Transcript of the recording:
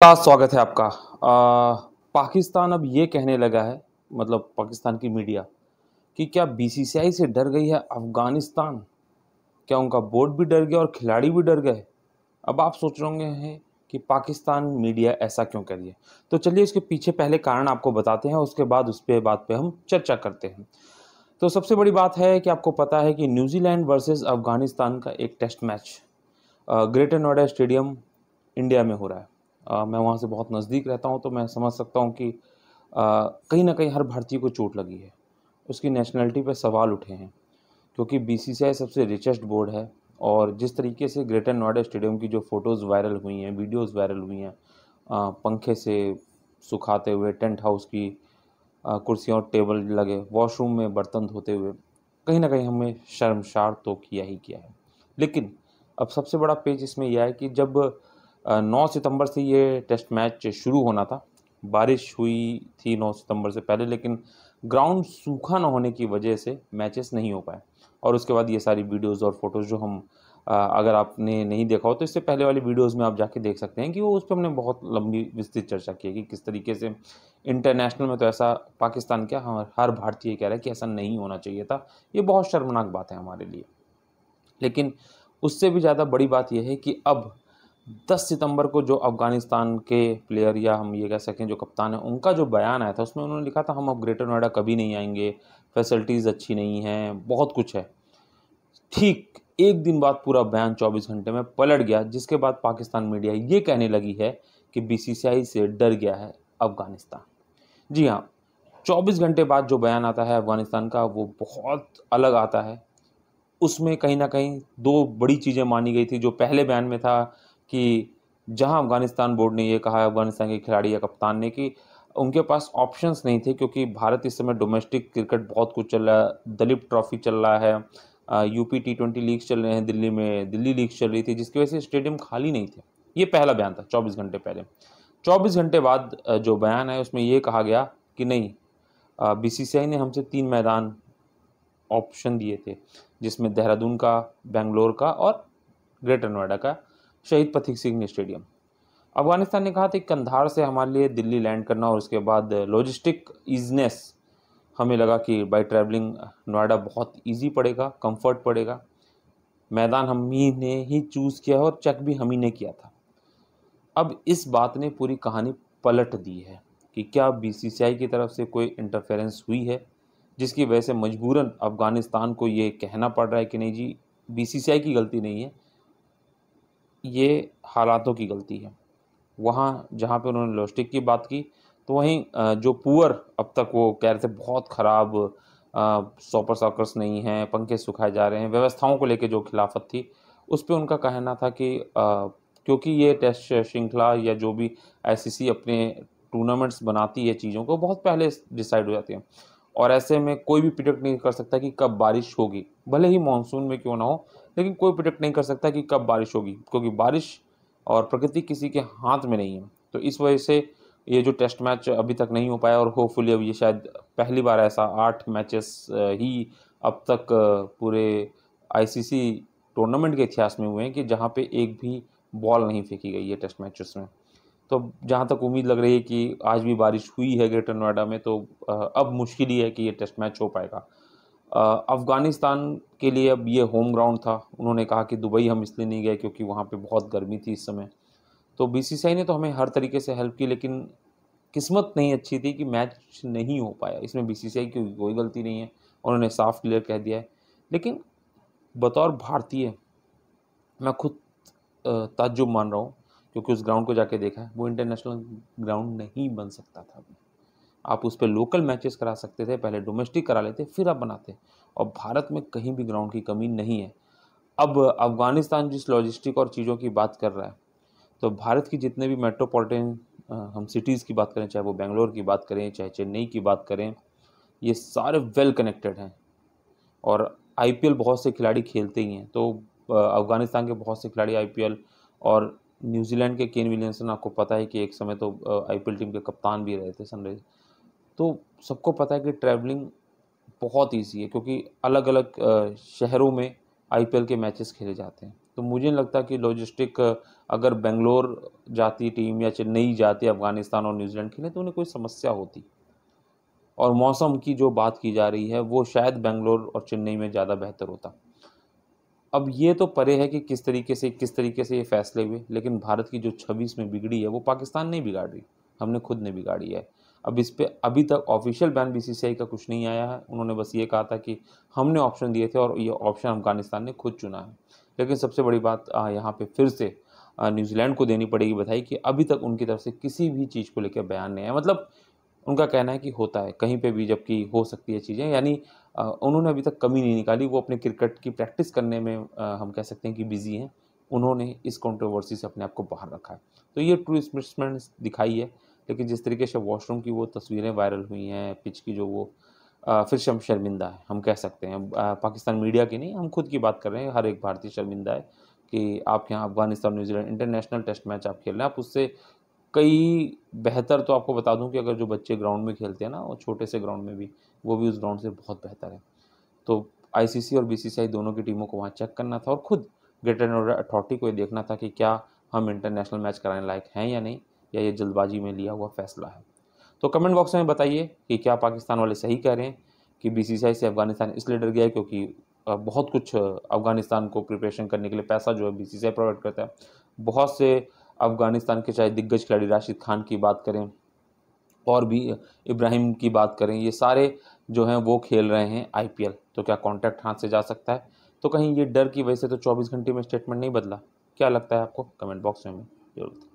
का स्वागत है आपका। पाकिस्तान अब ये कहने लगा है, मतलब पाकिस्तान की मीडिया, कि क्या बीसीसीआई से डर गई है अफगानिस्तान? क्या उनका बोर्ड भी डर गया और खिलाड़ी भी डर गए? अब आप सोच रहे होंगे हैं कि पाकिस्तान मीडिया ऐसा क्यों कर रही है। तो चलिए इसके पीछे पहले कारण आपको बताते हैं, उसके बाद उस पे बात पे हम चर्चा करते हैं। तो सबसे बड़ी बात है कि आपको पता है कि न्यूजीलैंड वर्सेस अफगानिस्तान का एक test match greater Noida stadium India में हो रहा है। मैं वहाँ से बहुत नज़दीक रहता हूँ, तो मैं समझ सकता हूँ कि कहीं ना कहीं हर भारतीय को चोट लगी है। उसकी नेशनलिटी पे सवाल उठे हैं, क्योंकि बीसीसीआई सबसे रिचेस्ट बोर्ड है। और जिस तरीके से ग्रेटर नोएडा स्टेडियम की जो फ़ोटोज़ वायरल हुई हैं, वीडियोज़ वायरल हुई हैं, पंखे से सुखाते हुए, टेंट हाउस की कुर्सियाँ और टेबल लगे, वॉशरूम में बर्तन धोते हुए, कहीं ना कहीं हमें शर्मसार तो किया ही किया है। लेकिन अब सबसे बड़ा पेच इसमें यह है कि जब 9 सितंबर से ये टेस्ट मैच शुरू होना था, बारिश हुई थी 9 सितंबर से पहले, लेकिन ग्राउंड सूखा न होने की वजह से मैचेस नहीं हो पाए। और उसके बाद ये सारी वीडियोज़ और फोटोज़ जो हम अगर आपने नहीं देखा हो तो इससे पहले वाली वीडियोज़ में आप जाके देख सकते हैं कि वो उस पर हमने बहुत लंबी विस्तृत चर्चा की है कि किस तरीके से इंटरनेशनल में तो ऐसा, पाकिस्तान क्या, हर भारतीय कह रहा है कि ऐसा नहीं होना चाहिए था। ये बहुत शर्मनाक बात है हमारे लिए। लेकिन उससे भी ज़्यादा बड़ी बात यह है कि अब 10 सितंबर को जो अफ़गानिस्तान के प्लेयर, या हम ये कह सकें जो कप्तान है, उनका जो बयान आया था उसमें उन्होंने लिखा था हम अब ग्रेटर नोएडा कभी नहीं आएंगे, फैसिलिटीज़ अच्छी नहीं हैं, बहुत कुछ है। ठीक एक दिन बाद पूरा बयान 24 घंटे में पलट गया, जिसके बाद पाकिस्तान मीडिया ये कहने लगी है कि बीसीसीआई से डर गया है अफ़गानिस्तान। जी हाँ, 24 घंटे बाद जो बयान आता है अफ़गानिस्तान का, वो बहुत अलग आता है। उसमें कहीं न कहीं 2 बड़ी चीज़ें मानी गई थी। जो पहले बयान में था कि जहां अफ़गानिस्तान बोर्ड ने ये कहा है अफ़गानिस्तान के खिलाड़ी या कप्तान ने कि उनके पास ऑप्शंस नहीं थे, क्योंकि भारत इस समय डोमेस्टिक क्रिकेट बहुत कुछ चल रहा है, दलीप ट्रॉफ़ी चल रहा है, यूपी टी20 लीग्स चल रहे हैं दिल्ली में, दिल्ली लीग्स चल रही थी, जिसकी वजह से स्टेडियम खाली नहीं थे। ये पहला बयान था 24 घंटे पहले। 24 घंटे बाद जो बयान है उसमें ये कहा गया कि नहीं, बीसीसीआई ने हमसे 3 मैदान ऑप्शन दिए थे, जिसमें देहरादून का, बेंगलोर का और ग्रेटर नोएडा का शहीद प्रतीक सिंह स्टेडियम। अफगानिस्तान ने कहा था कि कंधार से हमारे लिए दिल्ली लैंड करना, और उसके बाद लॉजिस्टिक ईजनेस, हमें लगा कि बाई ट्रैवलिंग नोएडा बहुत इजी पड़ेगा, कंफर्ट पड़ेगा। मैदान हम ही ने ही चूज़ किया है और चेक भी हम ही ने किया था। अब इस बात ने पूरी कहानी पलट दी है कि क्या बीसीसीआई की तरफ से कोई इंटरफेरेंस हुई है, जिसकी वजह से मजबूरन अफ़गानिस्तान को ये कहना पड़ रहा है कि नहीं जी, बीसीसीआई की गलती नहीं है, ये हालातों की गलती है। वहाँ जहाँ पे उन्होंने लॉजिस्टिक की बात की, तो वहीं जो पुअर, अब तक वो कह रहे थे बहुत ख़राब सॉपर सॉकर्स नहीं हैं, पंखे सुखाए जा रहे हैं, व्यवस्थाओं को लेके जो खिलाफत थी, उस पे उनका कहना था कि क्योंकि ये टेस्ट श्रृंखला या जो भी आईसीसी अपने टूर्नामेंट्स बनाती है, चीज़ों को बहुत पहले डिसाइड हो जाती है। और ऐसे में कोई भी प्रिडिक्ट नहीं कर सकता कि कब बारिश होगी, भले ही मानसून में क्यों ना हो, लेकिन कोई प्रिडिक्ट नहीं कर सकता कि कब बारिश होगी, क्योंकि बारिश और प्रकृति किसी के हाथ में नहीं है। तो इस वजह से ये जो टेस्ट मैच अभी तक नहीं हो पाया, और होपफुली अब ये शायद पहली बार ऐसा 8 मैचेस ही अब तक पूरे आईसीसी टूर्नामेंट के इतिहास में हुए हैं कि जहाँ पे एक भी बॉल नहीं फेंकी गई है टेस्ट मैचेस में। तो जहाँ तक उम्मीद लग रही है कि आज भी बारिश हुई है ग्रेटर नोएडा में, तो अब मुश्किल ही है कि ये टेस्ट मैच हो पाएगा। अफ़गानिस्तान के लिए अब ये होम ग्राउंड था। उन्होंने कहा कि दुबई हम इसलिए नहीं गए क्योंकि वहाँ पे बहुत गर्मी थी इस समय। तो बीसीसीआई ने तो हमें हर तरीके से हेल्प की, लेकिन किस्मत नहीं अच्छी थी कि मैच नहीं हो पाया। इसमें बीसीसीआई की कोई गलती नहीं है, उन्होंने साफ क्लियर कह दिया है। लेकिन बतौर भारतीय मैं खुद ताज्जुब मान रहा हूँ, क्योंकि उस ग्राउंड को जाके देखा है, वो इंटरनेशनल ग्राउंड नहीं बन सकता था अभी। आप उस पे लोकल मैचेस करा सकते थे, पहले डोमेस्टिक करा लेते, फिर आप बनाते। और भारत में कहीं भी ग्राउंड की कमी नहीं है। अब अफ़गानिस्तान जिस लॉजिस्टिक और चीज़ों की बात कर रहा है, तो भारत की जितने भी मेट्रोपॉलिटन हम सिटीज़ की बात करें, चाहे वो बेंगलोर की बात करें, चाहे चेन्नई की बात करें, ये सारे वेल कनेक्टेड हैं। और आईपीएल बहुत से खिलाड़ी खेलते ही हैं। तो अफ़गानिस्तान के बहुत से खिलाड़ी आईपीएल, और न्यूजीलैंड के केन विलियमसन, आपको पता है कि एक समय तो आईपीएल टीम के कप्तान भी रहे थे, सनराइज। तो सबको पता है कि ट्रैवलिंग बहुत ईजी है, क्योंकि अलग अलग शहरों में आईपीएल के मैचेस खेले जाते हैं। तो मुझे नहीं लगता कि लॉजिस्टिक अगर बेंगलोर जाती टीम या चेन्नई जाती अफगानिस्तान और न्यूजीलैंड के लिए तो उन्हें कोई समस्या होती। और मौसम की जो बात की जा रही है वो शायद बेंगलोर और चेन्नई में ज़्यादा बेहतर होता। अब ये तो परे है कि किस तरीके से ये फैसले हुए, लेकिन भारत की जो छवि इसमें बिगड़ी है वो पाकिस्तान नहीं बिगाड़ रही, हमने खुद ने बिगाड़ी है। अब इस पे अभी तक ऑफिशियल बैन बीसीसीआई का कुछ नहीं आया है, उन्होंने बस ये कहा था कि हमने ऑप्शन दिए थे और ये ऑप्शन अफगानिस्तान ने खुद चुना है। लेकिन सबसे बड़ी बात यहाँ पे फिर से न्यूजीलैंड को देनी पड़ेगी बधाई कि अभी तक उनकी तरफ से किसी भी चीज़ को लेकर बयान नहीं है। मतलब उनका कहना है कि होता है कहीं पे भी, जबकि हो सकती है चीज़ें, यानी उन्होंने अभी तक कमी नहीं निकाली। वो अपने क्रिकेट की प्रैक्टिस करने में हम कह सकते हैं कि बिजी हैं। उन्होंने इस कंट्रोवर्सी से अपने आप को बाहर रखा है। तो ये ट्रू स्पोर्ट्समैन दिखाई है। लेकिन जिस तरीके से वॉशरूम की वो तस्वीरें वायरल हुई हैं, पिच की जो वो फिर से हम शर्मिंदा है, हम कह सकते हैं। पाकिस्तान मीडिया की नहीं, हम खुद की बात कर रहे हैं। हर एक भारतीय शर्मिंदा है कि आप यहाँ Afghanistan New Zealand international test match आप खेल रहे हैं। आप उससे कई बेहतर, तो आपको बता दूं कि अगर जो बच्चे ग्राउंड में खेलते हैं ना, वो छोटे से ग्राउंड में भी, वो भी उस ग्राउंड से बहुत बेहतर है। तो आईसीसी और बीसीसीआई दोनों की टीमों को वहाँ चेक करना था और खुद ग्रेटर नोएडा अथॉरिटी को ये देखना था कि क्या हम इंटरनेशनल मैच कराने लायक हैं या नहीं, या ये जल्दबाजी में लिया हुआ फैसला है। तो कमेंट बॉक्स में बताइए कि क्या पाकिस्तान वाले सही कह रहे हैं कि बीसीसीआई से अफगानिस्तान इसलिए डर गया है क्योंकि बहुत कुछ अफगानिस्तान को प्रिपरेशन करने के लिए पैसा जो है बीसीसीआई प्रोवाइड करता है। बहुत से अफगानिस्तान के चाहे दिग्गज खिलाड़ी, राशिद खान की बात करें और भी इब्राहिम की बात करें, ये सारे जो हैं वो खेल रहे हैं आईपीएल। तो क्या कॉन्ट्रैक्ट हाथ से जा सकता है? तो कहीं ये डर की वजह से तो 24 घंटे में स्टेटमेंट नहीं बदला? क्या लगता है आपको? कमेंट बॉक्स में जरूर।